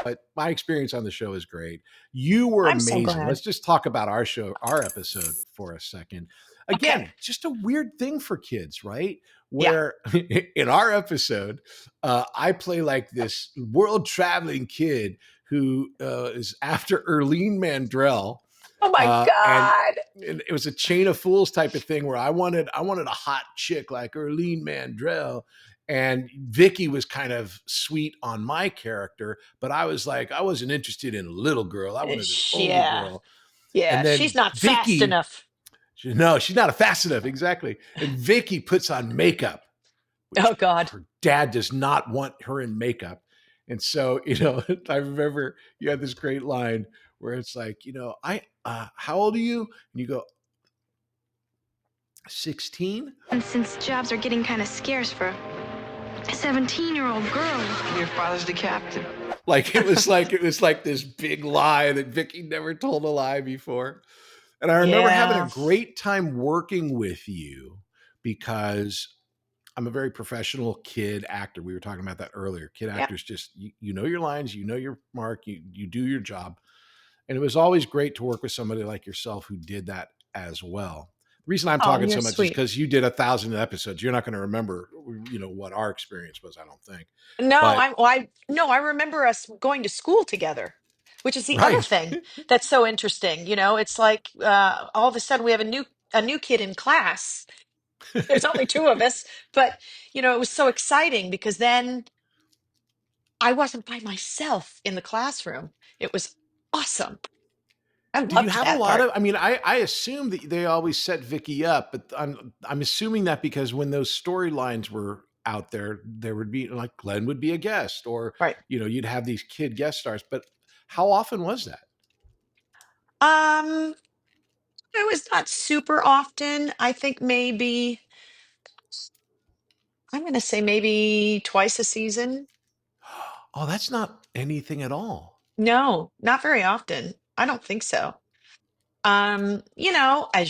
but my experience on the show is great. You were I'm so amazing. glad. Let's just talk about our episode for a second. Okay. Again, just a weird thing for kids, right? Yeah. Where in our episode, I play like this world traveling kid who is after Erlene Mandrell. Oh my And God. it was a chain of fools type of thing where I wanted a hot chick like Erlene Mandrell, and Vicki was kind of sweet on my character, but I was like, I wasn't interested in a little girl. I wanted an older Yeah. girl. Yeah. And She's then not fast Vicki, enough. no, she's not fast enough. Exactly. And Vicki puts on makeup, Oh which God. her dad does not want her in makeup. And so, I remember you had this great line where it's like, how old are you? And you go, 16. And since jobs are getting kind of scarce for a 17-year-old girl. Your father's the captain. Like it was like this big lie that Vicki never told a lie before. And I remember having a Yeah. great time working with you because I'm a very professional kid actor. We were talking about that earlier. Kid Yeah. actors just you know your lines, you know your mark, you do your job. And it was always great to work with somebody like yourself who did that as well. The reason I'm Oh, talking you're so much is sweet. because you did 1,000 episodes. You're not going to remember, what our experience was, I don't think. No, But I remember us going to school together, which is the other right. thing that's so interesting. It's like all of a sudden we have a new kid in class. There's only two of us, but it was so exciting because then I wasn't by myself in the classroom. It was awesome. I Did you loved have a that lot part. of? I mean, I assume that they always set Vicky up, but I'm assuming that because when those storylines were out there would be like Glenn would be a guest, or Right. you'd have these kid guest stars. But how often was that? Um, it was not super often. I think maybe I'm going to say maybe twice a season. Oh, that's not anything at all. No, not very often. I don't think so. As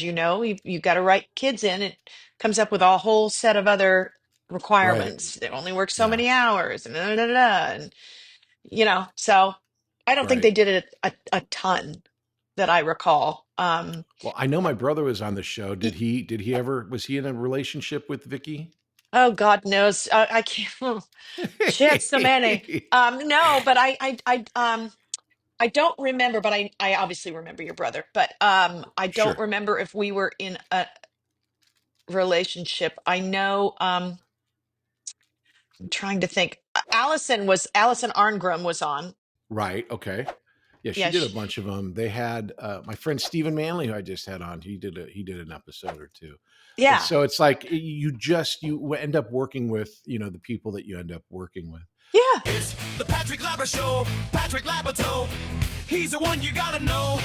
you got to write kids in. It comes up with a whole set of other Right. requirements. They only work so Yeah. many hours, and and so I don't think Right. they did it a ton that I recall. Well, I know my brother was on the show. y- Did he ever was he in a relationship with Vicky? oh God knows, I can't. She had so many. No, but I don't remember, but I obviously remember your brother, but I don't Sure. remember if we were in a relationship. I know. I'm trying to think. Allison Arngrim was on. Right. Okay. Yeah, she Yeah, did a bunch of them. They had my friend Stephen Manley, who I just had on. He did an episode or two, and yeah, so it's like you end up working with the people that you end up working with. yeah. It's the Patrick Labyorteaux Show. Patrick Labyorteaux. He's the one you gotta know.